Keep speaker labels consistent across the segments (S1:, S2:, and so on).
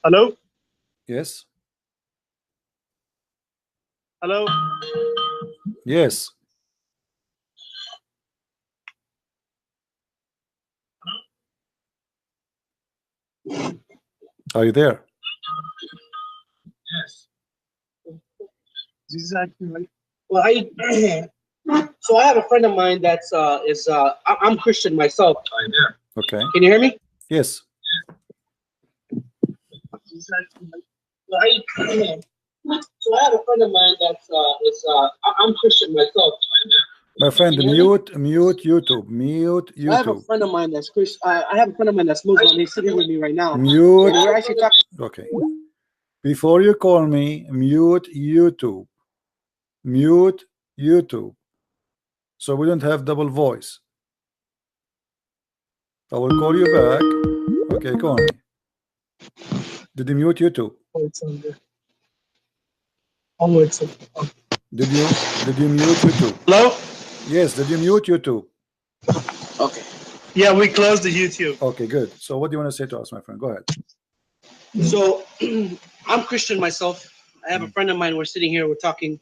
S1: Hello?
S2: Yes.
S1: Hello?
S2: Yes. Are you there?
S1: Yes. This is actually right. Well, I so I have a friend of mine that's I'm Christian myself. Are you there?
S2: Okay.
S1: Can you hear me?
S2: Yes.
S1: This is actually right. Well, so I have a friend of mine that's I'm Christian myself.
S2: My friend,
S1: Can you hear me?
S2: mute YouTube. Mute
S1: I have a
S2: YouTube.
S1: friend of mine that's Christian. I have a friend of mine that's Muslim. He's sitting with me right now.
S2: Mute.
S1: And we're actually talking.
S2: Okay. Before you call me, mute YouTube. Mute YouTube. So we don't have double voice. I will call you back. Okay, call me. Did you mute YouTube?
S1: Oh, it's on there. Oh, it's on. Oh.
S2: Did you mute YouTube?
S1: Hello?
S2: Yes, did you mute YouTube?
S1: Okay. Yeah, we closed the YouTube.
S2: Okay, good. So what do you want to say to us, my friend? Go ahead.
S1: So I'm Christian myself. I have a friend of mine. We're sitting here, we're talking,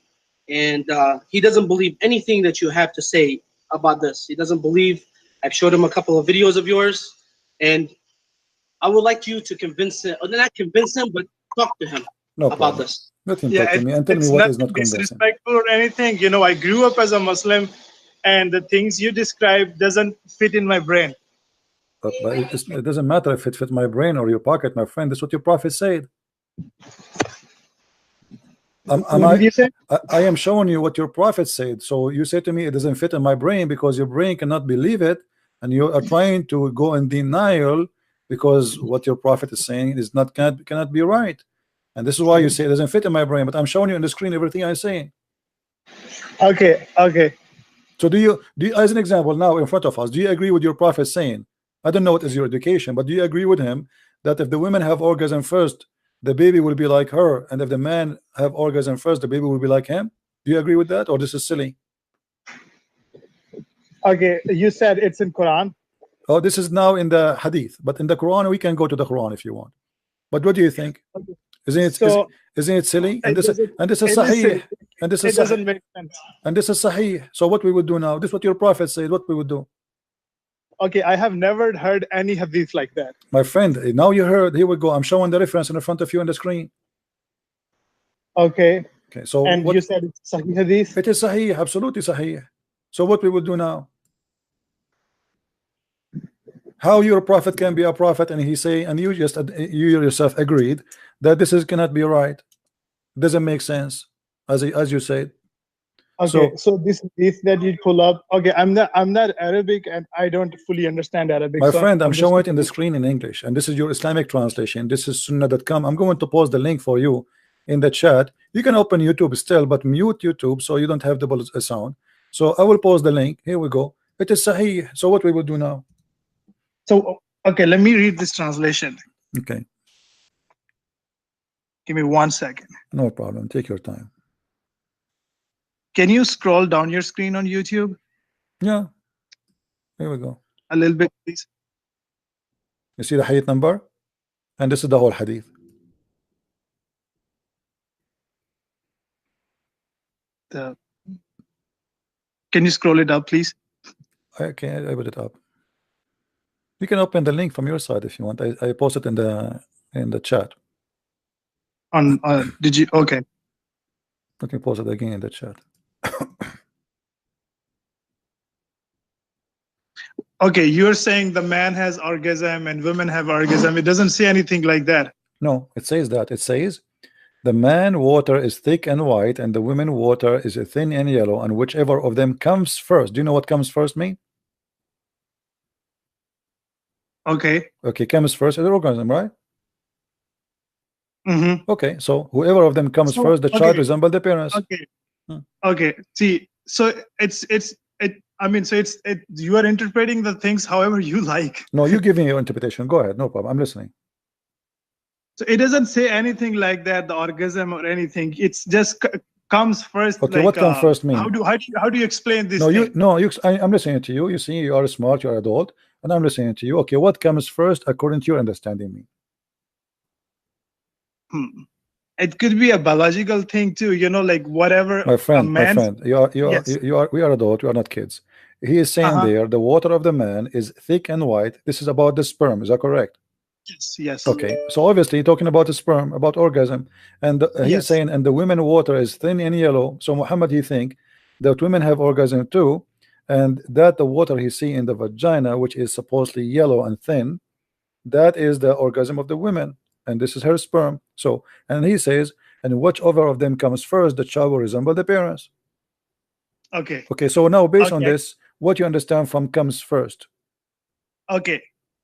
S1: and he doesn't believe anything that you have to say about this. He doesn't believe. I've showed him a couple of videos of yours, and I would like you to convince him, or not convince him, but talk to him about this.
S2: Let him talk to me and tell me what is not convincing.
S3: Disrespectful or anything. You know, I grew up as a Muslim, and the things you describe doesn't fit in my brain.
S2: But it doesn't matter if it fit my brain or your pocket, my friend. That's what your prophet said.
S3: What did you say?
S2: I am showing you what your prophet said. So you say to me it doesn't fit in my brain because your brain cannot believe it, and you are trying to go in denial because what your prophet is saying is not cannot be right. And this is why you say it doesn't fit in my brain. But I'm showing you on the screen everything I'm saying.
S3: Okay, okay.
S2: So do you as an example now in front of us, do you agree with your prophet saying, I don't know what is your education, but do you agree with him that if the women have orgasm first, the baby will be like her, and if the man have orgasm first, the baby will be like him? Do you agree with that, or this is silly?
S3: Okay, you said it's in Quran.
S2: Oh, this is now in the hadith, but in the Quran we can go to the Quran if you want. But what do you think?
S3: Okay.
S2: Isn't it
S3: So,
S2: isn't it silly? And this is
S3: it
S2: sahih. And this is
S3: it doesn't make sense.
S2: And this is sahih. So what we would do now? This is what your prophet said. What we would do?
S3: Okay, I have never heard any hadith like that.
S2: My friend, now you heard. Here we go. I'm showing the reference in front of you on the screen.
S3: Okay.
S2: Okay. So
S3: and
S2: what,
S3: you said it's sahih hadith.
S2: It is sahih, absolutely sahih. So what we would do now? How your prophet can be a prophet, and he say, and you yourself agreed that this is cannot be right. Doesn't make sense, as you said.
S3: Okay, so this that you pull up. Okay, I'm not Arabic and I don't fully understand Arabic.
S2: My
S3: so
S2: friend, I'm showing it in the screen in English, and this is your Islamic translation. This is sunnah.com. I'm going to post the link for you in the chat. You can open YouTube still, but mute YouTube so you don't have double sound. So I will post the link. Here we go. It is sahih. So what we will do now?
S3: So okay, let me read this translation.
S2: Okay.
S3: Give me 1 second.
S2: No problem. Take your time.
S3: Can you scroll down your screen on YouTube?
S2: Yeah. Here we go.
S3: A little bit, please.
S2: You see the hadith number? And this is the whole hadith.
S3: Can you scroll it up, please?
S2: Okay, I put it up. You can open the link from your side if you want. I posted in the chat.
S3: On did you? Okay.
S2: Let me post it again in the chat.
S3: Okay, you're saying the man has orgasm and women have orgasm. It doesn't say anything like that.
S2: No, it says that. It says the man water is thick and white, and the women water is thin and yellow, and whichever of them comes first. Do you know what comes first mean?
S3: Okay.
S2: Okay, comes first is the orgasm, right?
S3: Mm-hmm.
S2: Okay, so whoever of them comes first, the child resembles the parents.
S3: Okay. Okay. See, so I mean, so you are interpreting the things however you like.
S2: No, you're giving your interpretation. Go ahead, no problem. I'm listening.
S3: So it doesn't say anything like that, the orgasm or anything. It's just comes first.
S2: Okay,
S3: like,
S2: what comes first mean?
S3: How do you explain this?
S2: No, I'm listening to you. You see, you are smart, you're adult, and I'm listening to you. Okay, what comes first according to your understanding mean?
S3: Hmm. It could be a biological thing too, like whatever
S2: My
S3: a
S2: friend,
S3: man's. Yes.
S2: we are adult, we are not kids. He is saying
S3: Uh-huh.
S2: there the water of the man is thick and white. This is about the sperm, is that correct?
S3: Yes. Yes.
S2: Okay, so obviously talking about the sperm, about orgasm, and he's
S3: Yes.
S2: saying, and the women water is thin and yellow. So Muhammad, he think that women have orgasm too, and that the water he see in the vagina, which is supposedly yellow and thin, that is the orgasm of the women, and this is her sperm. So, and he says, and whichever of them comes first, the child will resemble the parents.
S3: Okay.
S2: Okay, so now based on
S3: Okay.
S2: this, what you understand from comes first?
S3: Okay.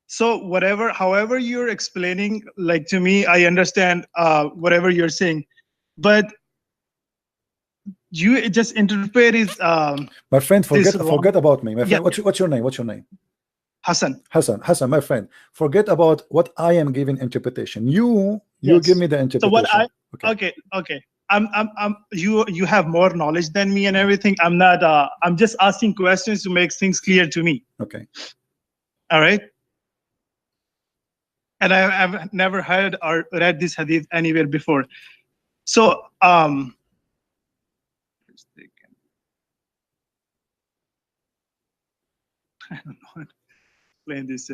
S3: So whatever, however you're explaining, like to me, I understand whatever you're saying, but you just interpret is
S2: My friend,
S3: this wrong.
S2: forget about me. My
S3: Yeah.
S2: friend, what's your name? What's your name?
S3: Hassan.
S2: Hassan, my friend, forget about what I am giving interpretation. You give
S3: Yes.
S2: me the
S3: So what
S2: interpretation.
S3: okay. You have more knowledge than me and everything. I'm not I'm just asking questions to make things clear to me.
S2: Okay.
S3: All right. And I've never heard or read this hadith anywhere before. So I don't know how to explain this.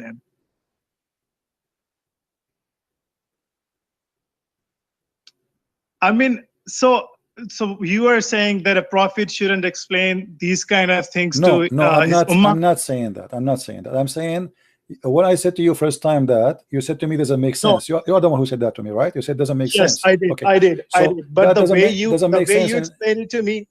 S3: I mean, so you are saying that a prophet shouldn't explain these kind of things
S2: No,
S3: to
S2: no, I'm
S3: his
S2: not.
S3: ummah?
S2: I'm not saying that. I'm not saying that. I'm saying what I said to you first time, that you said to me doesn't make
S3: No.
S2: sense. You are the one who said that to me, right? You said doesn't make
S3: Yes,
S2: sense.
S3: I did.
S2: Okay.
S3: I did.
S2: So
S3: But
S2: that
S3: the
S2: doesn't
S3: way
S2: make sense.
S3: you explained it to me,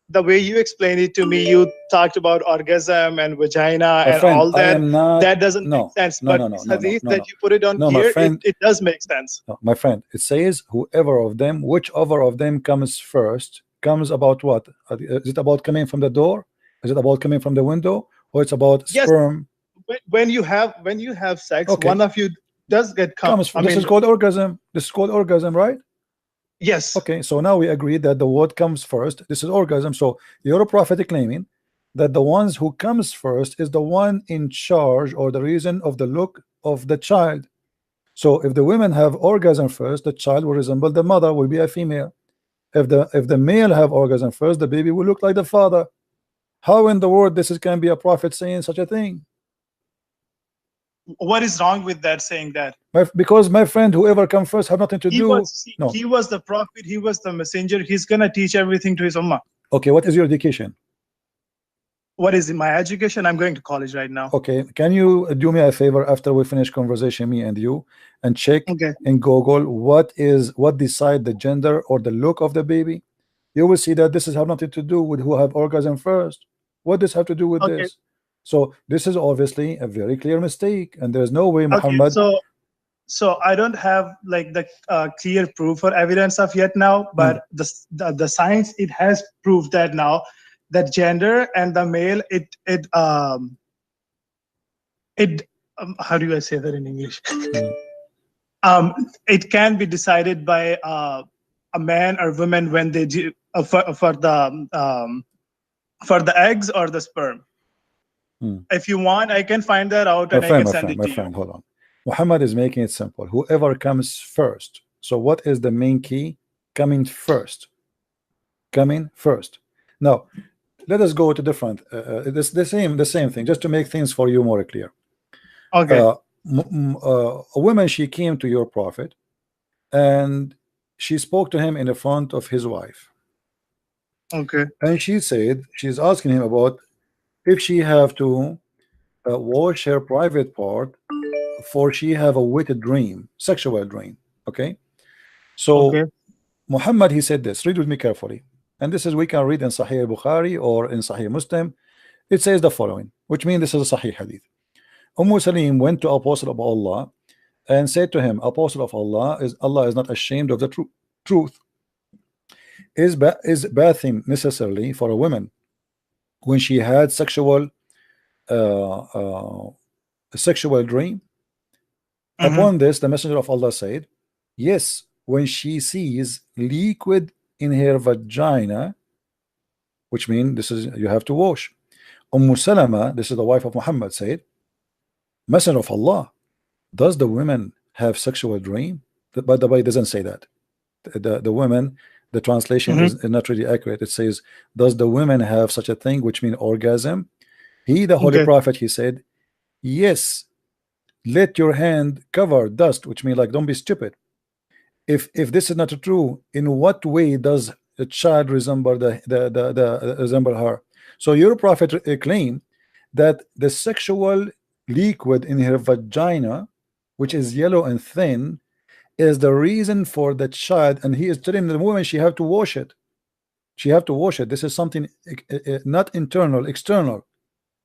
S3: the way you explained it to me, you talked about orgasm and vagina
S2: My
S3: and
S2: friend,
S3: all
S2: I
S3: that.
S2: am not.
S3: That doesn't make
S2: No,
S3: sense.
S2: no,
S3: But
S2: no, no,
S3: this
S2: no, no,
S3: hadith
S2: no,
S3: that
S2: no.
S3: you put it on
S2: No, my
S3: here,
S2: friend.
S3: it does make sense.
S2: No, my friend, it says whoever of them, whichever of them comes first, comes about what? Is it about coming from the door? Is it about coming from the window? Or it's about
S3: Yes,
S2: sperm?
S3: when you have sex,
S2: Okay,
S3: one of you does get come.
S2: comes
S3: I
S2: from, this is
S3: mean,
S2: called orgasm. This is called orgasm, right?
S3: yes.
S2: Okay, so now we agree that the word comes first. This is orgasm. So your prophet claiming that the ones who comes first is the one in charge or the reason of the look of the child. So if the women have orgasm first, the child will resemble the mother, will be a female. If the male have orgasm first, the baby will look like the father. How in the world this is can be a prophet saying such a thing?
S3: What is wrong with that? Saying that
S2: Because my friend, whoever come first have nothing to
S3: he
S2: do. No.
S3: was the prophet, he was the messenger. He's gonna teach everything to his ummah.
S2: Okay, what is your education?
S3: What is my education? I'm going to college right now.
S2: Okay, can you do me a favor after we finish conversation, me and you, and check
S3: Okay.
S2: in Google what decide the gender or the look of the baby? You will see that this is have nothing to do with who have orgasm first. What does have to do with
S3: Okay.
S2: this? So this is obviously a very clear mistake, and there's no way
S3: Okay.
S2: Muhammad.
S3: So I don't have like the clear proof or evidence of yet now, but the science, it has proved that now that gender and the male, how do I say that in English? It can be decided by a man or woman when they do for the eggs or the sperm. If you want, I can find that out and I can send it to you.
S2: Hold on. Muhammad is making it simple. Whoever comes first. So what is the main key? Coming first. Coming first. Now, let us go to different. This the same thing, just to make things for you more clear.
S3: Okay.
S2: A woman, she came to your prophet, and she spoke to him in the front of his wife.
S3: Okay.
S2: And she said she's asking him about if she have to wash her private part, for she have a wicked dream, sexual dream. Okay, so
S3: Okay.
S2: Muhammad, he said this. Read with me carefully, and this is we can read in Sahih Bukhari or in Sahih Muslim. It says the following, which means this is a Sahih hadith. Salim went to Apostle of Allah and said to him, Apostle of Allah is not ashamed of the truth. Is bathing necessarily for a woman when she had sexual dream? Upon this, the Messenger of Allah said, yes, when she sees liquid in her vagina, which means this is you have to wash. Salama, this is the wife of Muhammad, said, Messenger of Allah, does the women have sexual dream? By the way, it doesn't say that. The women, the translation is not really accurate. It says, does the women have such a thing, which means orgasm? He, the Holy Prophet, he said, yes, let your hand cover dust, which means like don't be stupid. If this is not true, in what way does a child resemble resemble her? So your prophet claimed that the sexual liquid in her vagina, which is yellow and thin, is the reason for the child, and he is telling the woman she have to wash it. She have to wash it. This is something not internal, external.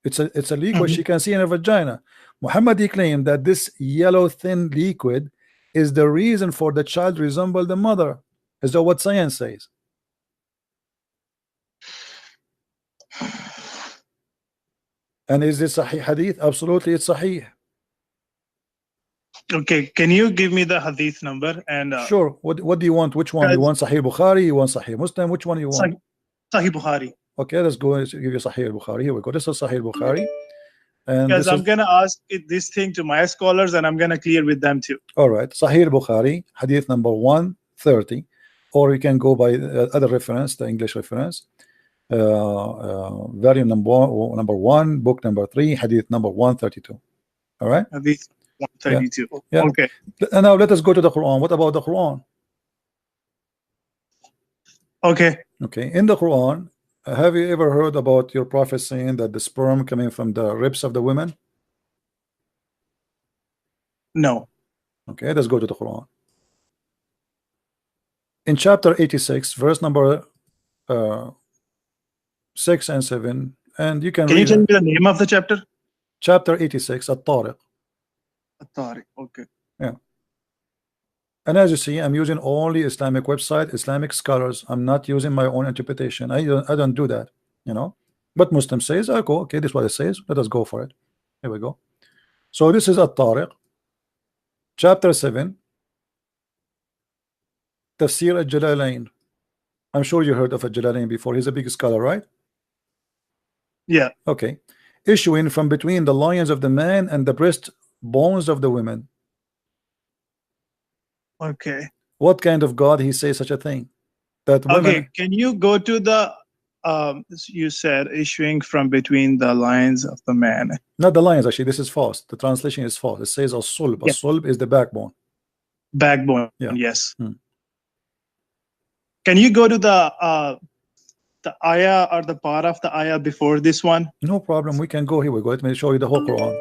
S2: It's a liquid she can see in her vagina. Muhammad, he claimed that this yellow thin liquid is the reason for the child resemble the mother. Is that what science says? And is this Sahih hadith? Absolutely, it's Sahih.
S3: Okay, can you give me the hadith number? And
S2: sure. What do you want? Which one? You want Sahih Bukhari? You want Sahih Muslim? Which one you want?
S3: Sahih Bukhari.
S2: Okay, let's go and give you Sahih Bukhari. Here we go. This is Sahih Bukhari. And
S3: because I'm gonna ask this thing to my scholars, and I'm gonna clear with them too.
S2: All right, Sahih Bukhari, hadith number 130, or you can go by other reference, the English reference. Volume number 1, book number 3, hadith number 132. All right,
S3: hadith 132.
S2: Yeah.
S3: Okay.
S2: And now let us go to the Quran. What about the Quran?
S3: Okay.
S2: Okay, in the Quran, have you ever heard about your prophet saying that the sperm coming from the ribs of the women?
S3: No.
S2: Okay, let's go to the Quran. In chapter 86, verse number 6 and 7, and you can
S3: you tell me the name of the chapter?
S2: Chapter 86, At-Tariq.
S3: At-Tariq, okay.
S2: Yeah. And as you see, I'm using only Islamic website, Islamic scholars. I'm not using my own interpretation. I don't do that, you know. But Muslim says, I go, okay, this is what it says. Let us go for it. Here we go. So this is At-Tariq, chapter 7, Tafsir al-Jalalain. I'm sure you heard of al-Jalalain before. He's a big scholar, right?
S3: Yeah.
S2: Okay. Issuing from between the loins of the man and the breast bones of the women.
S3: Okay.
S2: What kind of God he says such a thing? That women...
S3: Okay, can you go to the you said issuing from between the lines of the man?
S2: Not the lines, actually. This is false. The translation is false. It says as-sulb.
S3: Yeah.
S2: As-sulb is the backbone.
S3: Backbone.
S2: Yeah.
S3: Yes. Can you go to the ayah or the part of the ayah before this one?
S2: No problem. We can go. Here we go. Let me show you the whole Quran,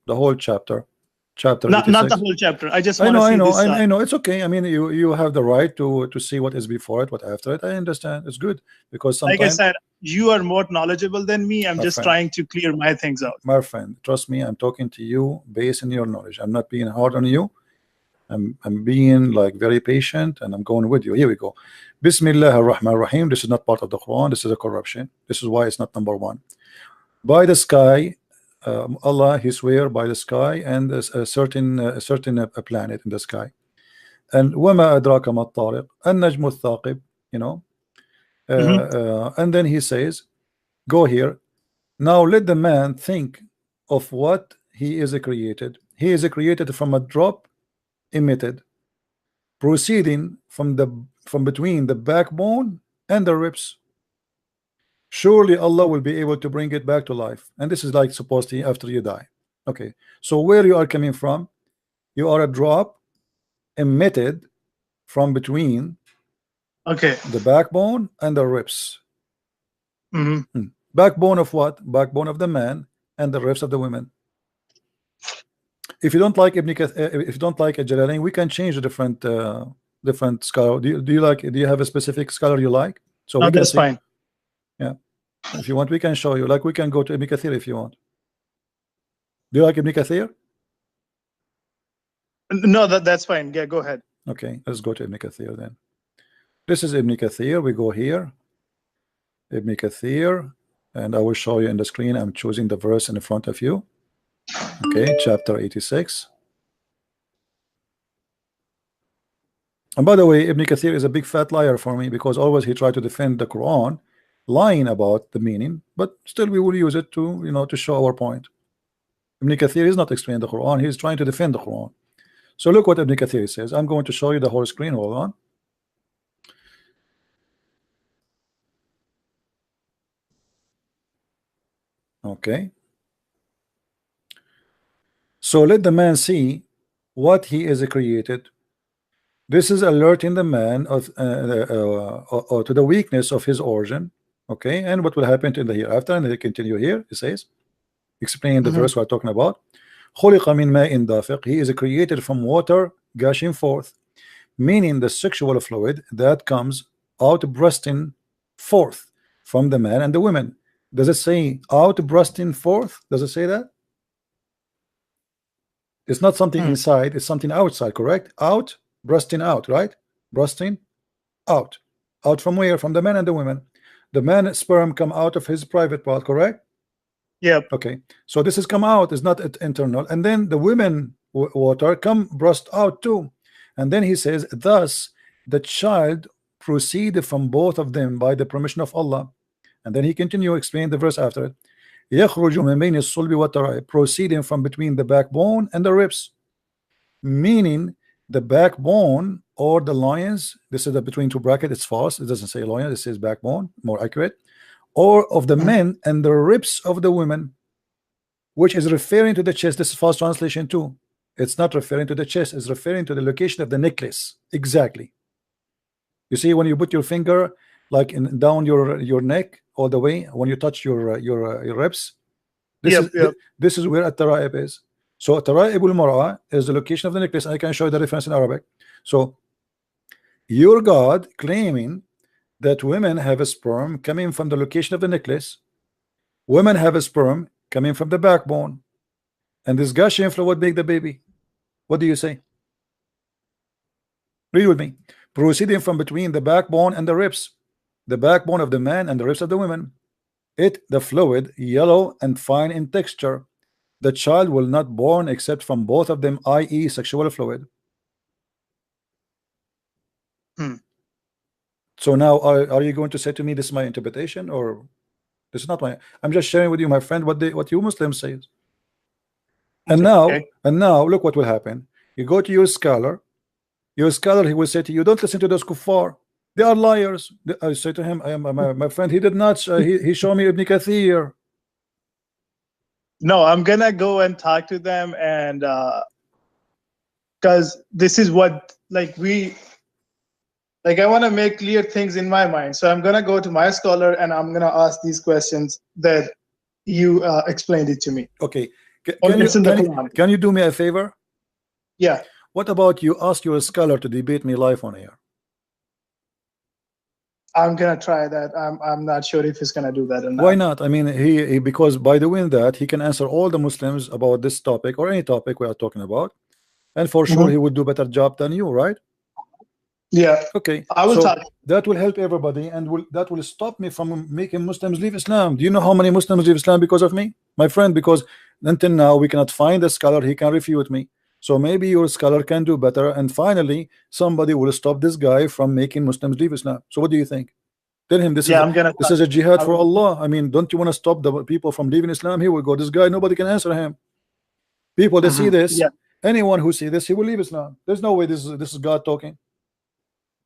S2: the whole chapter. Chapter
S3: not
S2: 86.
S3: the whole chapter. I just want to see this.
S2: I know. It's okay. I mean, you have the right to see what is before it, what after it. I understand. It's good because sometimes,
S3: like I said, you are more knowledgeable than me. I'm just trying to clear my things out.
S2: My friend, trust me. I'm talking to you based on your knowledge. I'm not being hard on you. I'm being like very patient, and I'm going with you. Here we go. Bismillah ar-Rahman ar-Rahim. This is not part of the Quran. This is a corruption. This is why it's not number 1. By the sky, Allah, he swear by the sky and a certain planet in the sky. And وَمَا أَدْرَاكَ مَا الطَّارِقُ النَّجْمُ الثَّاقِبُ, you know. And then he says, go here. Now let the man think of what he is created. He is created from a drop emitted, proceeding from between the backbone and the ribs. Surely Allah will be able to bring it back to life. And this is like supposed to be after you die. Okay, so where you are coming from, you are a drop emitted from between the backbone and the ribs. Backbone of what? Backbone of the man and the ribs of the women. If you don't like if you don't like a Jalalain, we can change a different scholar. Do you have a specific scholar you like? So
S3: no, that's fine.
S2: Yeah, if you want, we can show you. Like, we can go to Ibn Kathir if you want. Do you like Ibn Kathir?
S3: No, that's fine. Yeah, go ahead.
S2: Okay, let's go to Ibn Kathir then. This is Ibn Kathir. We go here, Ibn Kathir, and I will show you in the screen. I'm choosing the verse in front of you. Okay, chapter 86. And by the way, Ibn Kathir is a big fat liar for me, because always he tried to defend the Quran, lying about the meaning, but still we will use it to, to show our point. Ibn Kathir is not explaining the Quran, he is trying to defend the Quran. So look what Ibn Kathir says. I'm going to show you the whole screen. Hold on. Okay. So let the man see what he is created. This is alerting the man of to the weakness of his origin. Okay, and what will happen to the hereafter. And they continue here. He says, explain the verse we're talking about. خُلِقَ مِنْ مَاءٍ دَافِقٍ. He is created from water gushing forth, meaning the sexual fluid that comes out bursting forth from the man and the women. Does it say out bursting forth? Does it say that? It's not something inside, it's something outside, correct? Out, bursting out, right? Bursting out. Out from where? From the man and the women. The man sperm come out of his private part, correct?
S3: Yep.
S2: Okay. So this is come out, is not internal. And then the women water come burst out too. And then he says, thus the child proceeded from both of them by the permission of Allah. And then he continue explain the verse after it. يخرج من بين الصلب والترائب, proceeding from between the backbone and the ribs, meaning the backbone or the loins. This is the between two brackets, it's false, it doesn't say loins, it says backbone, more accurate, or of the men and the ribs of the women, which is referring to the chest. This is false translation too. It's not referring to the chest, it's referring to the location of the necklace. Exactly. You see, when you put your finger like in down your neck all the way, when you touch your ribs, this is where at-tara'ib is. So at-tara'ib al-mar'a is the location of the necklace. I can show you the reference in Arabic. So your God claiming that women have a sperm coming from the location of the necklace, women have a sperm coming from the backbone, and this gushing fluid make the baby. What do you say? Read with me. Proceeding from between the backbone and the ribs, the backbone of the man and the ribs of the women, the fluid yellow and fine in texture. The child will not born except from both of them, i.e. sexual fluid. So now are you going to say to me this is my interpretation, or this is not my? I'm just sharing with you, my friend, what you Muslims say. And now look what will happen. You go to your scholar, he will say to you, don't listen to those kuffar, they are liars. I say to him, my friend, he did not he showed me Ibn Kathir.
S3: No, I'm gonna go and talk to them, and because this is what I want to make clear things in my mind. So I'm gonna go to my scholar and I'm gonna ask these questions that you explained it to me.
S2: Okay. Can you do me a favor?
S3: Yeah.
S2: What about you ask your scholar to debate me live on air?
S3: I'm gonna try that. I'm not sure if he's gonna do that or not.
S2: Why not? I mean, he because by doing that he can answer all the Muslims about this topic or any topic we are talking about, and for sure he would do better job than you, right?
S3: Yeah.
S2: Okay.
S3: I will talk.
S2: That will help everybody, and that will stop me from making Muslims leave Islam. Do you know how many Muslims leave Islam because of me, my friend? Because until now we cannot find a scholar he can refute me. So maybe your scholar can do better, and finally somebody will stop this guy from making Muslims leave Islam. So what do you think? Tell him this is a jihad for Allah. I mean, don't you want to stop the people from leaving Islam? Here we go. This guy, nobody can answer him. People that see this, anyone who see this, he will leave Islam. There's no way this is God talking.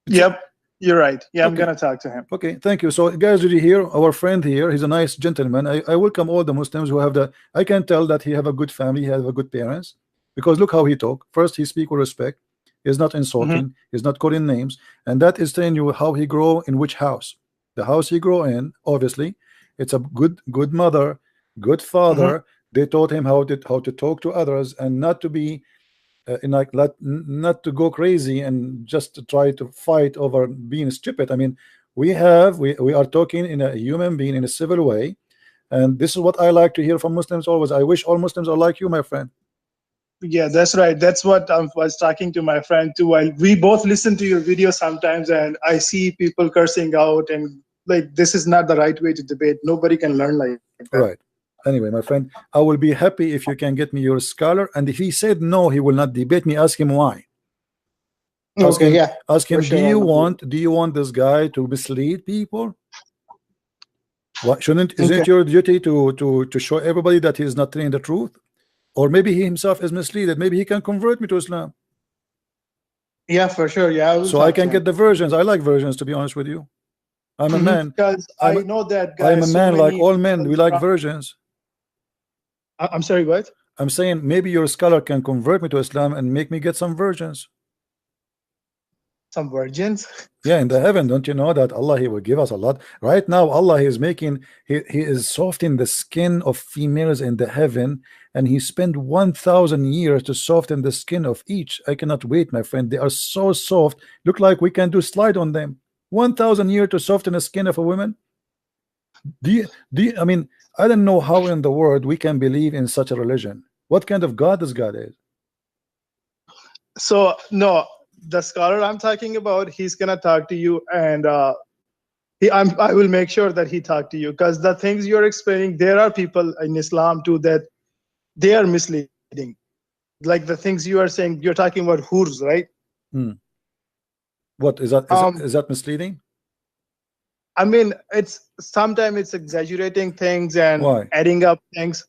S3: Yep, you're right. Yeah, okay. I'm gonna talk to him.
S2: Okay, thank you. So guys, did you hear our friend here? He's a nice gentleman. I welcome all the Muslims who have the. I can tell that he have a good family, he have a good parents, because look how he talk. First, he speak with respect. He's not insulting. He's not calling names, and that is telling you how he grow in which house. The house he grew in, obviously, it's a good mother, good father. They taught him how to talk to others and not to be. Not to go crazy and just to try to fight over being stupid. I mean, we are talking in a human being in a civil way, and this is what I like to hear from Muslims always. I wish all Muslims are like you, my friend.
S3: Yeah, that's right. That's what I was talking to my friend too. While we both listen to your videos sometimes, and I see people cursing out, and this is not the right way to debate. Nobody can learn like that.
S2: Right. Anyway, my friend, I will be happy if you can get me your scholar. And if he said no, he will not debate me. Ask him why. Ask him, do you want this guy to mislead people? What isn't your duty to show everybody that he is not telling the truth? Or maybe he himself is misled. Maybe he can convert me to Islam.
S3: Yeah, for sure. Yeah, I will
S2: So I
S3: talk to
S2: can
S3: him.
S2: get the versions. I like versions, to be honest with you. I'm a man.
S3: Because I
S2: I'm
S3: know that,
S2: I'm a
S3: guys, so
S2: man like
S3: many
S2: all men.
S3: people
S2: We like
S3: from-
S2: versions.
S3: I'm sorry, what?
S2: I'm saying maybe your scholar can convert me to Islam and make me get some versions.
S3: Some virgins?
S2: Yeah, in the heaven, don't you know that Allah, He will give us a lot. Right now, Allah is making, He is softening the skin of females in the heaven, and He spent 1,000 years to soften the skin of each. I cannot wait, my friend. They are so soft, look like we can do slide on them. 1,000 years to soften the skin of a woman. I mean, I don't know how in the world we can believe in such a religion. What kind of God this God is?
S3: So, no, the scholar I'm talking about, he's going to talk to you, and I will make sure that he talk to you, because the things you're explaining, there are people in Islam too that they are misleading. Like the things you are saying, you're talking about hurs, right?
S2: Hmm. What is that? Is that misleading?
S3: I mean, it's sometimes it's exaggerating things and
S2: Why?
S3: adding up things.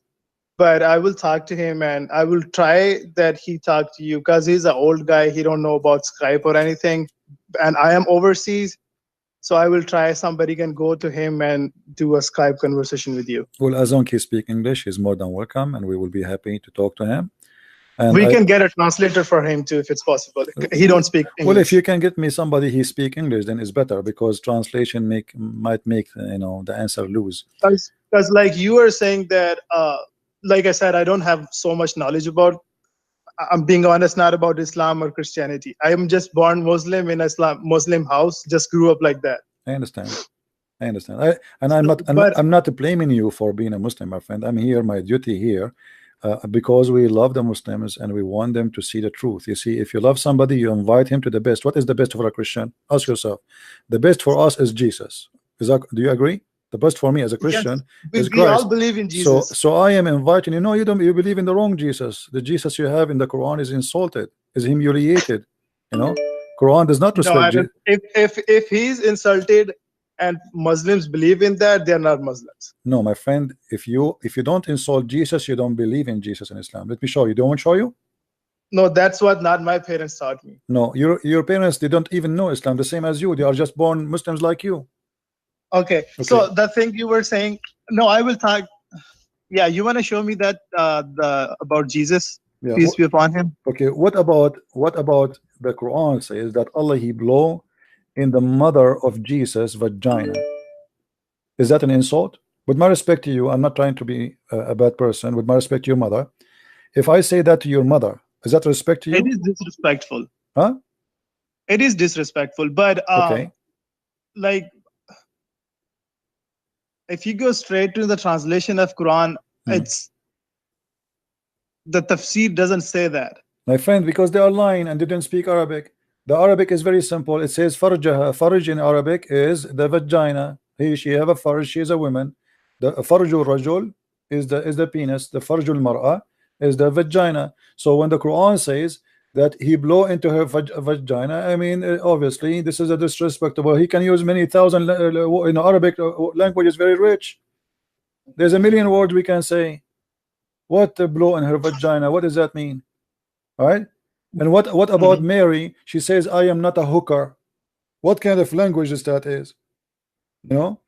S3: But I will talk to him, and I will try that he talk to you, because he's an old guy. He don't know about Skype or anything, and I am overseas, so I will try. Somebody can go to him and do a Skype conversation with you.
S2: Well, as long as he speak English, he's more than welcome, and we will be happy to talk to him. And
S3: We can get a translator for him too, if it's possible. He don't speak English.
S2: well, if you can get me somebody he speak English, then it's better, because translation might make the answer lose.
S3: Because like you were saying that, like I said, I don't have so much knowledge about. I'm being honest, not about Islam or Christianity. I am just born Muslim in a Muslim house. Just grew up like that.
S2: I understand. I'm not blaming you for being a Muslim, my friend. I'm here, my duty here, because we love the Muslims and we want them to see the truth. You see, if you love somebody, you invite him to the best. What is the best for a Christian? Ask yourself. The best for us is Jesus. Do you agree? The best for me as a Christian is
S3: we
S2: Christ.
S3: all believe in Jesus.
S2: So I am inviting you. No, you don't. You believe in the wrong Jesus. The Jesus you have in the Quran is insulted, is humiliated. Quran does not respect Jesus.
S3: If he's insulted and Muslims believe in that, they're not Muslims.
S2: No, my friend, if you don't insult Jesus, you don't believe in Jesus in Islam. Let me show you. Do you want to show you?
S3: No, that's what not my parents taught me.
S2: No, your parents, they don't even know Islam, the same as you. They are just born Muslims like you.
S3: Okay. So the thing you were saying, no, I will talk. Yeah, you want to show me that about Jesus?
S2: Yeah.
S3: Peace be upon him.
S2: Okay. What about the Quran says that Allah He blow in the mother of Jesus' vagina? Is that an insult? With my respect to you, I'm not trying to be a bad person. With my respect to your mother, if I say that to your mother, is that respect to you?
S3: It is disrespectful.
S2: Huh?
S3: It is disrespectful, but
S2: Okay.
S3: like, if you go straight to the translation of Quran, it's the tafsir doesn't say that.
S2: My friend, because they are lying and they didn't speak Arabic. The Arabic is very simple. It says farjaha. Farj in Arabic is the vagina. She have a farj. She is a woman. The farjul rajul is the penis. The farjul mar'a is the vagina. So when the Quran says that he blow into her vagina, I mean, obviously this is a disrespectful. He can use many thousand in Arabic language is very rich. There's a million words we can say. What the blow in her vagina? What does that mean? All right. And what about Mary? She says, I am not a hooker. What kind of language is that is? And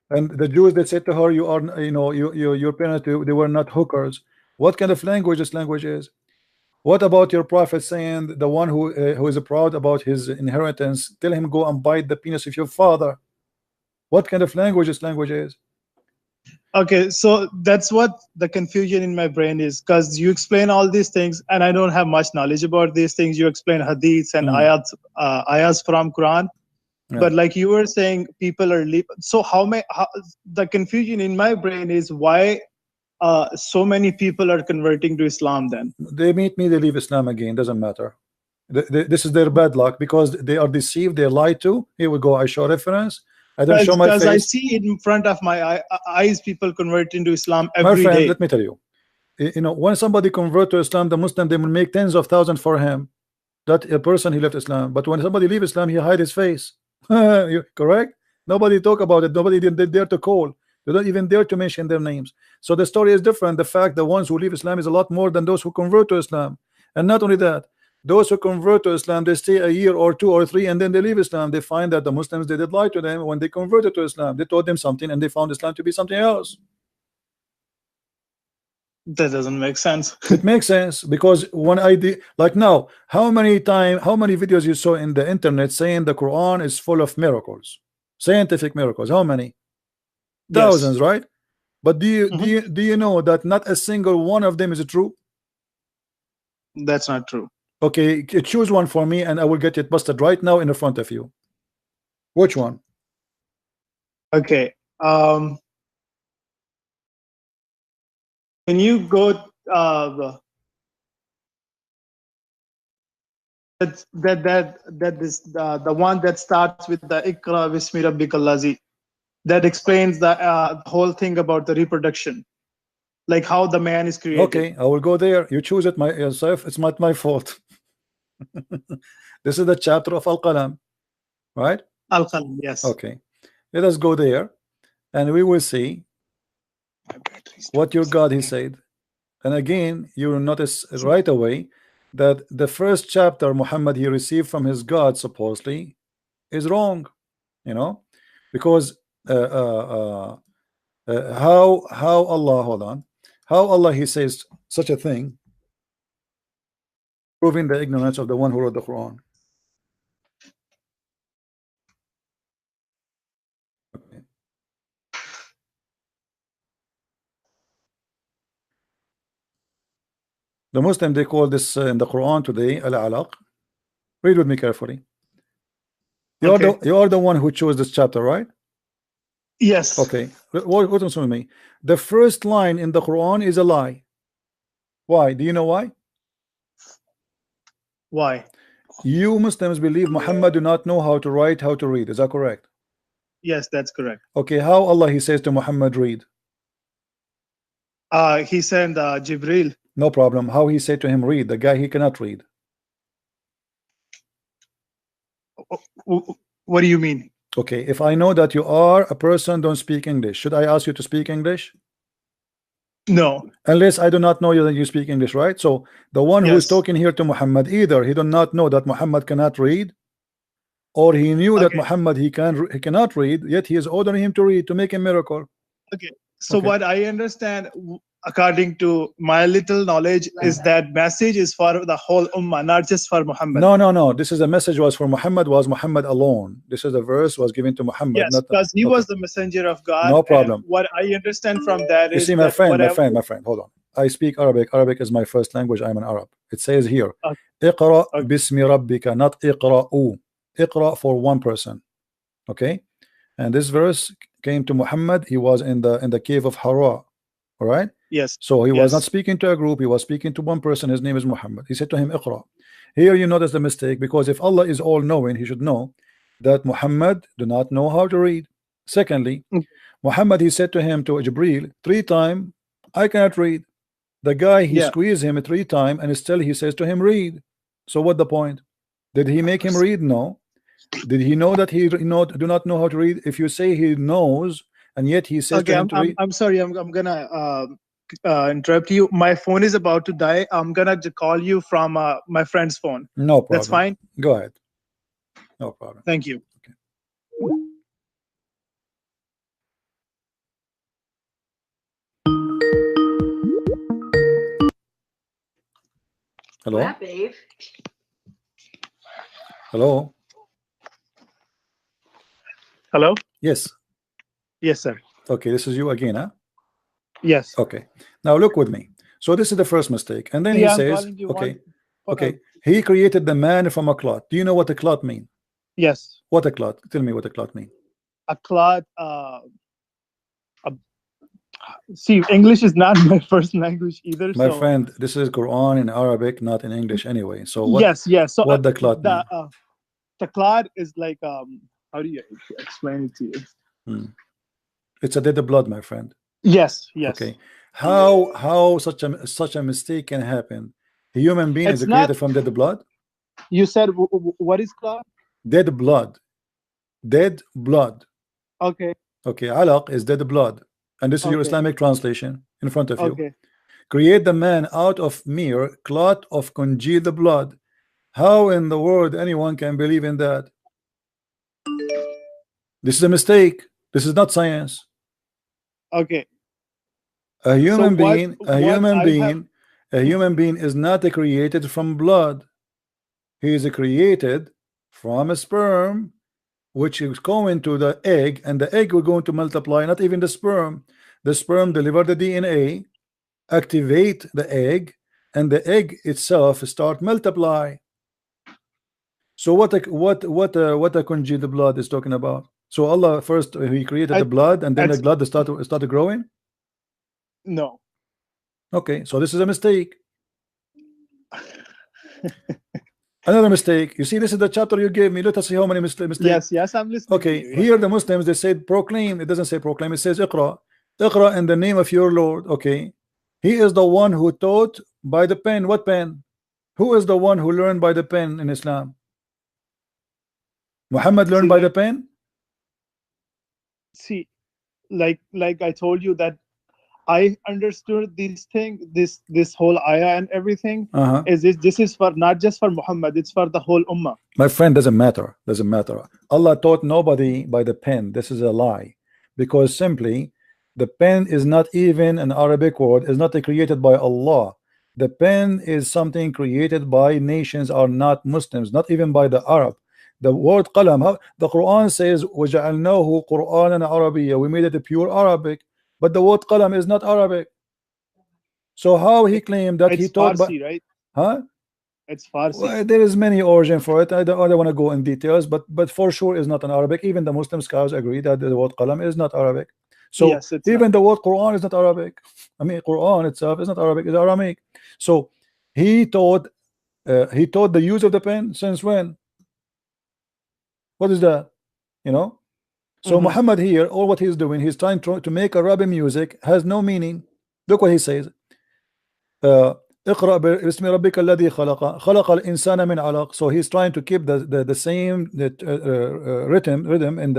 S2: the Jews that said to her, you are, your parents, they were not hookers. What kind of language this language is? What about your prophet saying the one who is proud about his inheritance, tell him go and bite the penis of your father? What kind of language this language is?
S3: Okay, so that's what the confusion in my brain is, because you explain all these things and I don't have much knowledge about these things. You explain hadiths and ayats from Quran, but like you were saying, people are so the confusion in my brain is why so many people are converting to Islam. Then
S2: they meet me, they leave Islam again, doesn't matter. This is their bad luck, because they are deceived, they lied to. Here we go, I show reference. I don't show my face.
S3: Because I see it in front of my eyes, people convert into Islam every day.
S2: My friend, let me tell you, when somebody convert to Islam, the Muslim, they will make tens of thousands for him. That a person he left Islam. But when somebody leave Islam, he hide his face. Correct? Nobody talk about it. Nobody did dare to call. They don't even dare to mention their names. So the story is different. The fact the ones who leave Islam is a lot more than those who convert to Islam. And not only that, Those who convert to Islam, they stay a year or 2 or 3 and then they leave Islam. They find that the Muslims, they did lie to them when they converted to Islam. They told them something and they found Islam to be something else.
S3: That doesn't make sense.
S2: It makes sense, because when I did, like now, how many videos you saw in the internet saying the Quran is full of miracles, scientific miracles? How many? Thousands,
S3: Yes.
S2: right? But do you know that not a single one of them is true?
S3: That's not true.
S2: Okay, choose one for me and I will get it busted right now in front of you. Which one?
S3: Okay. Can you go the one that starts with the Ikra Bismi Rabbikal Lazi, that explains the whole thing about the reproduction, like how the man is created.
S2: Okay, I will go there. You choose it yourself. It's not my fault. This is the chapter of Al-Qalam, right?
S3: Al-Qalam, yes.
S2: Okay, let us go there and we will see what your God he said. And again, you will notice right away that the first chapter Muhammad he received from his God supposedly is wrong, you know, because how Allah, hold on, how Allah he says such a thing, proving the ignorance of the one who wrote the Quran. Okay. The Muslim, they call this in the Quran today al-alaq. Read with me carefully. You are the one who chose this chapter, right?
S3: Yes.
S2: Okay. What with me? The first line in the Quran is a lie. Why? Do you know why?
S3: Why?
S2: You Muslims believe Muhammad do not know how to write, how to read. Is that correct?
S3: Yes, that's correct.
S2: Okay. How Allah he says to Muhammad read?
S3: He sent Jibril.
S2: No problem. How he said to him read? The guy he cannot read.
S3: What do you mean?
S2: Okay. If I know that you are a person don't speak English, should I ask you to speak English?
S3: No.
S2: Unless I do not know you that you speak English, right? So the one who is talking here to Muhammad, either he do not know that Muhammad cannot read, or he knew that Muhammad he cannot read, yet he is ordering him to read to make a miracle.
S3: Okay. So what I understand, according to my little knowledge, is that message is for the whole ummah, not just for Muhammad.
S2: No. This is a message was for Muhammad, was Muhammad alone. This is a verse was given to Muhammad.
S3: Yes, because he was the messenger of God.
S2: No problem.
S3: What I understand from that is,
S2: you see, my friend, hold on. I speak Arabic. Arabic is my first language. I'm an Arab. It says here, Iqra bismi rabbika, not Iqra'u. Iqra for one person. Okay, and this verse came to Muhammad. He was in the cave of Hira. All right.
S3: Yes.
S2: So he was not speaking to a group. He was speaking to one person. His name is Muhammad. He said to him, Iqra. Here you notice the mistake, because if Allah is all knowing, he should know that Muhammad do not know how to read. Secondly, Muhammad he said to him, to Jibril, 3 times, I cannot read. The guy he squeezed him 3 times and still he says to him, read. So what the point? Did he make him read? No. Did he know that he do not know how to read? If you say he knows and yet he says to him to read.
S3: I'm sorry, I'm gonna interrupt you. My phone is about to die. I'm gonna call you from my friend's phone.
S2: No problem.
S3: That's fine.
S2: Go ahead. No problem.
S3: Thank you.
S2: Okay. Hello.
S4: What, babe?
S2: Hello.
S3: Hello.
S2: Yes.
S3: Yes, sir.
S2: Okay, this is you again, huh?
S3: Yes.
S2: Okay. Now look with me. So this is the first mistake, and then he says, okay, he created the man from a clot. Do you know what a clot mean?
S3: Yes.
S2: What a clot? Tell me what a clot mean.
S3: A clot. See, English is not my first language either.
S2: My friend, this is Quran in Arabic, not in English anyway. So what?
S3: Yes. So
S2: what the clot mean?
S3: The clot is like how do you explain it to you?
S2: It's a dead blood, my friend.
S3: Yes.
S2: Okay. How such a mistake can happen? A human being is created from dead blood.
S3: You said what is clot?
S2: Dead blood. Dead blood.
S3: Okay.
S2: Okay. Alaq is dead blood, and this is your Islamic translation in front of you.
S3: Okay.
S2: Create the man out of mere clot of congealed blood. How in the world anyone can believe in that? This is a mistake. This is not science.
S3: Okay.
S2: A
S3: So
S2: human
S3: what
S2: being,
S3: what I have
S2: a human being is not created from blood. He is created from a sperm, which is going to the egg, and the egg will going to multiply. Not even the sperm. The sperm deliver the DNA, activate the egg, and the egg itself start multiply. So what a congealed blood is talking about? So Allah first He created the
S3: I,
S2: blood, and then the
S3: it's
S2: blood started growing.
S3: no.
S2: Okay, so this is a mistake. Another mistake. You see, this is the chapter you gave me. Let us see how many mistakes.
S3: Yes, yes, I'm listening to
S2: Okay,
S3: you.
S2: here the Muslims they said proclaim. It doesn't say proclaim. It says iqra. Iqra in the name of your Lord. Okay, He is the one who taught by the pen. What pen? Who is the one who learned by the pen in Islam? Muhammad learned
S3: See,
S2: by the pen.
S3: see, like I told you that I understood this thing, this whole ayah and everything is this is for not just for Muhammad, it's for the whole ummah.
S2: My friend, doesn't matter. Doesn't matter. Allah taught nobody by the pen. This is a lie, because simply the pen is not even an Arabic word. Is not created by Allah. The pen is something created by nations are not Muslims, not even by the Arab. The word qalam, the Quran says وَجَعَلْنَاهُ قُرْآنًا عَرَبِيًّا. We made it a pure Arabic, but the word qalam is not Arabic. So how he claimed that he
S3: It's
S2: taught by,
S3: Farsi, right?
S2: huh?
S3: It's Farsi.
S2: Well, there is many origin for it. I don't want to go in details, but for sure is not an Arabic. Even the Muslim scholars agree that the word qalam is not Arabic. So
S3: Yes, it's
S2: even
S3: not.
S2: the word Quran is not Arabic. I mean, Quran itself is not Arabic; it's Aramaic. So he taught the use of the pen since when? What is that? You know. So Muhammad here, all what he's doing, he's trying to make Arabic music has no meaning. Look what he says. اقرأ باسم ربك الذي خلق الإنسان من علق. So he's trying to keep the same rhythm in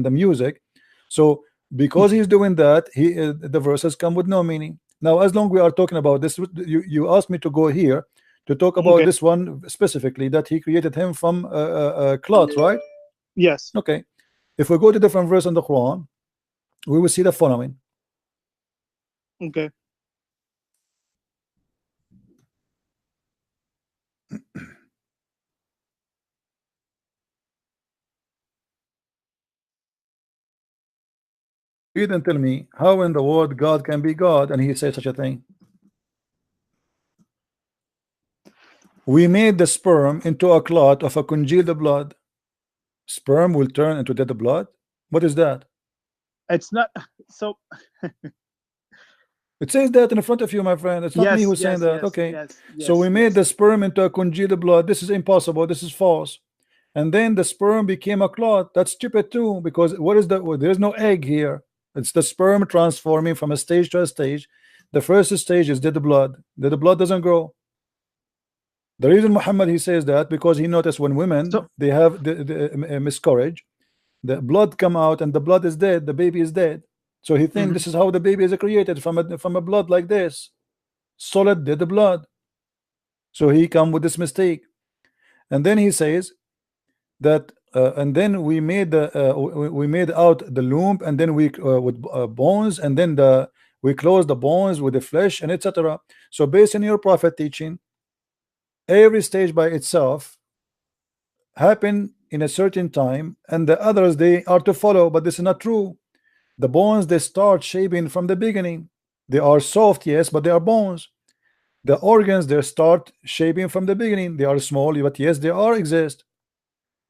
S2: the music. So because he's doing that, the verses come with no meaning. Now as long we are talking about this, you asked me to go here to talk about
S3: Okay.
S2: this one specifically, that he created him from cloth, right?
S3: Yes.
S2: Okay, if we go to different verse in the Quran, we will see the following.
S3: Okay.
S2: You didn't tell me how in the world God can be God and he said such a thing. We made the sperm into a clot of a congealed blood. Sperm will turn into dead blood. What is that?
S3: It's not so.
S2: It says that in front of you, my friend. It's not me
S3: Yes,
S2: who's saying
S3: yes,
S2: that.
S3: yes,
S2: Okay.
S3: yes,
S2: So we
S3: yes,
S2: made the
S3: yes.
S2: sperm into a congealed blood. This is impossible. This is false. And then the sperm became a clot. That's stupid too, because what is the, well, there's no egg here. It's the sperm transforming from a stage to a stage. The first stage is dead blood. The blood doesn't grow. The reason Muhammad he says that because he noticed when women
S3: So
S2: they have the miscarriage, the blood come out and the blood is dead, the baby is dead. So he thinks this is how the baby is created, from a blood like this, solid dead blood. So he come with this mistake, and then he says that and then we made we made out the loom, and then we with bones, and then we close the bones with the flesh and etc. So based on your prophet teaching, every stage by itself happen in a certain time, and the others they are to follow, but this is not true. The bones they start shaping from the beginning. They are soft, yes, but they are bones. The organs they start shaping from the beginning. They are small, but yes, they are exist.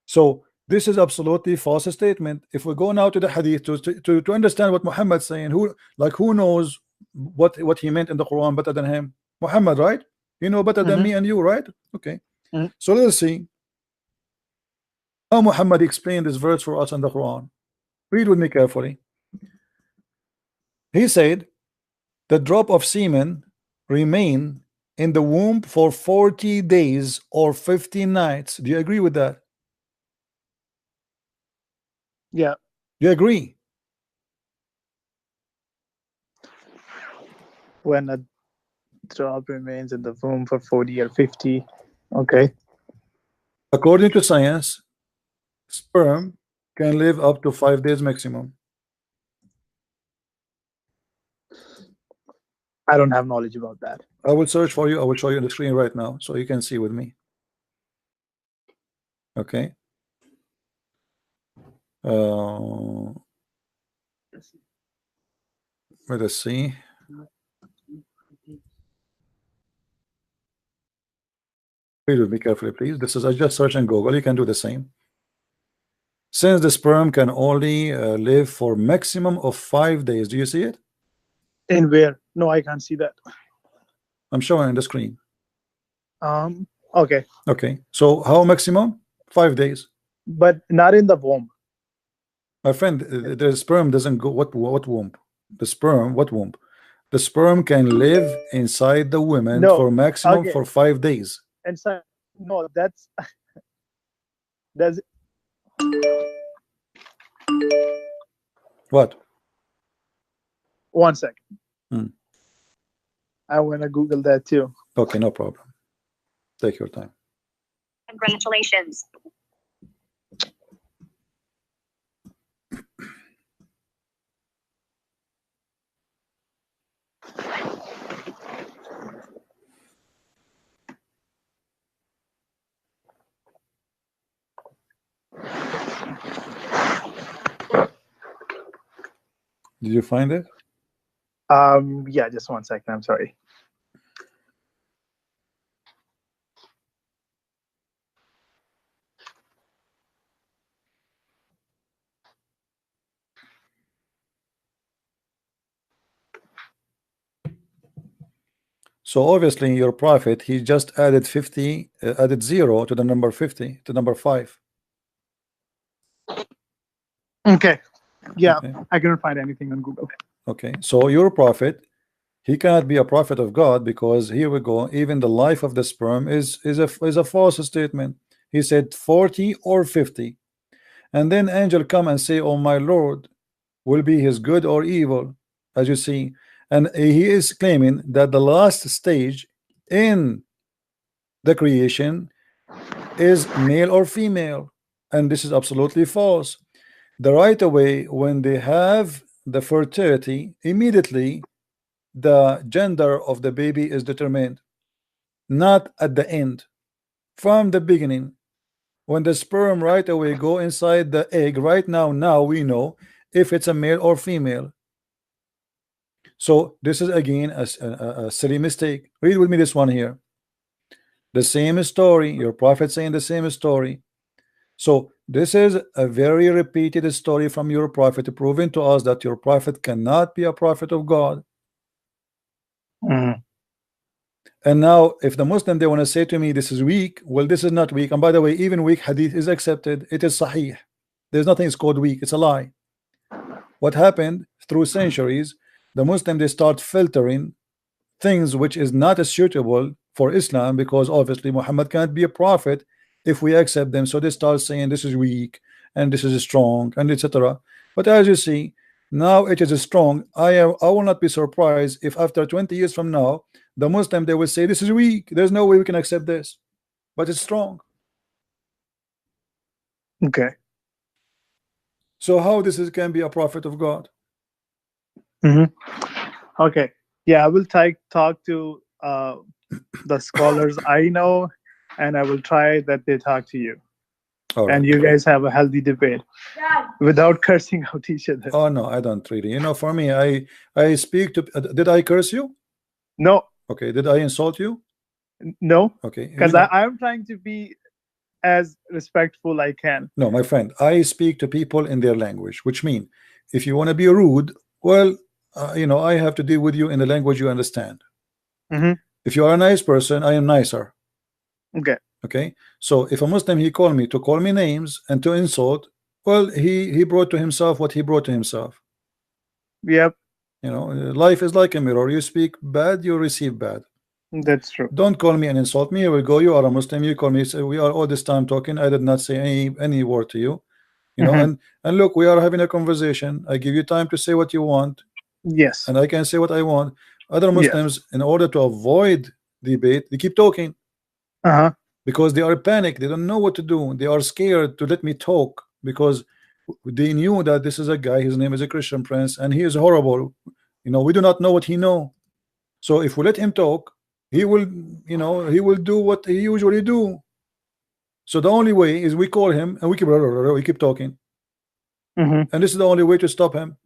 S2: So this is absolutely false statement. If we go now to the hadith to understand what Muhammad saying, who knows what he meant in the Quran better than him? Muhammad, right? You know better than me and you, right? Okay. So let's see how Muhammad explained this verse for us in the Quran. Read with me carefully. He said, the drop of semen remain in the womb for 40 days or 50 nights. Do you agree with that?
S3: yeah,
S2: Do you agree?
S3: when a drop remains in the womb for 40 or 50. Okay.
S2: According to science, sperm can live up to 5 days maximum.
S4: I don't have knowledge about that.
S2: I will search for you. I will show you on the screen right now so you can see with me. Okay. Let us see. Read with me carefully, please. This is I just search in Google. You can do the same. Since the sperm can only live for maximum of 5 days. Do you see it?
S4: In where? No, I can't see that.
S2: I'm showing on the screen.
S4: Okay,
S2: Okay. So how maximum? 5 days.
S4: but not in the womb.
S2: My friend, the sperm doesn't go. What womb? The sperm. What womb? The sperm can live inside the woman
S4: No,
S2: for maximum
S4: okay.
S2: for 5 days.
S4: And so, no, that's
S2: What?
S4: 1 second.
S2: Hmm.
S4: I want to Google that too.
S2: Okay, no problem. Take your time.
S5: Congratulations.
S2: Did you find it?
S4: Yeah, just 1 second. I'm sorry.
S2: So obviously your prophet, he just added 50, added 0 to the number 50, to number 5.
S4: Okay. Yeah,
S2: Okay.
S4: I couldn't find anything on Google.
S2: Okay. So your prophet, he cannot be a prophet of God because here we go. Even the life of the sperm is a false statement. He said 40 or 50, and then angel come and say, "Oh my Lord, will be his good or evil," as you see, and he is claiming that the last stage in the creation is male or female, and this is absolutely false. The right away, when they have the fertility, immediately the gender of the baby is determined, not at the end, from the beginning. When the sperm right away go inside the egg, right now we know if it's a male or female. So this is again a silly mistake. Read with me this one here. The same story, your prophet saying the same story. So this is a very repeated story from your prophet, proving to us that your prophet cannot be a prophet of God.
S4: Mhm.
S2: And now if the Muslim, they want to say to me this is weak, well, this is not weak. And by the way, even weak hadith is accepted. It is sahih. There's nothing is called weak. It's a lie. What happened through centuries, the Muslim, they start filtering things which is not as suitable for Islam, because obviously Muhammad can't be a prophet if we accept them. So they start saying this is weak and this is strong and etc. But as you see, now it is strong. I will not be surprised if after 20 years from now the Muslim, they will say this is weak, there's no way we can accept this, but it's strong.
S4: Okay.
S2: So how this can be a prophet of God?
S4: Okay. Yeah, I will talk to the scholars I know, and I will try that they talk to you.
S2: All right.
S4: And you guys have a healthy debate without cursing out each other.
S2: Oh no, I don't really. For me, I speak to. Did I curse you?
S4: No,
S2: Okay. Did I insult you?
S4: no,
S2: Okay.
S4: because I'm trying to be as respectful I can.
S2: No, my friend, I speak to people in their language, which mean if you want to be rude, well, I have to deal with you in the language you understand. If you are a nice person, I am nicer.
S4: Okay.
S2: Okay. So if a Muslim, he called me to call me names and to insult, well, he brought to himself what he brought to himself.
S4: Yep.
S2: Life is like a mirror. You speak bad, you receive bad.
S4: That's true.
S2: Don't call me and insult me. I will go. You are a Muslim. You call me. So we are all this time talking. I did not say any word to you. And look, we are having a conversation. I give you time to say what you want.
S4: Yes.
S2: And I can say what I want. Other Muslims, in order to avoid debate, they keep talking. because they are panicked. They don't know what to do. They are scared to let me talk because they knew that this is a guy, his name is a Christian Prince, and he is horrible. You know, we do not know what he know. So if we let him talk, he will, you know, he will do what he usually do. So the only way is we call him and we keep talking.
S4: Mhm.
S2: And this is the only way to stop him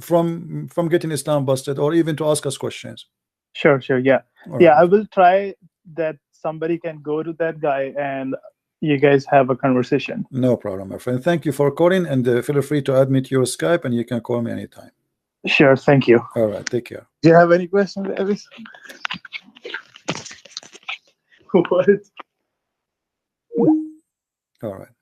S2: from getting Islam busted, or even to ask us questions.
S4: Sure, yeah.
S2: All
S4: Yeah,
S2: right.
S4: I will try that. Somebody can go to that guy and you guys have a conversation.
S2: No problem, my friend. Thank you for calling, and feel free to add me to your Skype, and you can call me anytime.
S4: Sure, thank you.
S2: All right, take care.
S3: Do you have any questions, Elvis? What?
S2: All right.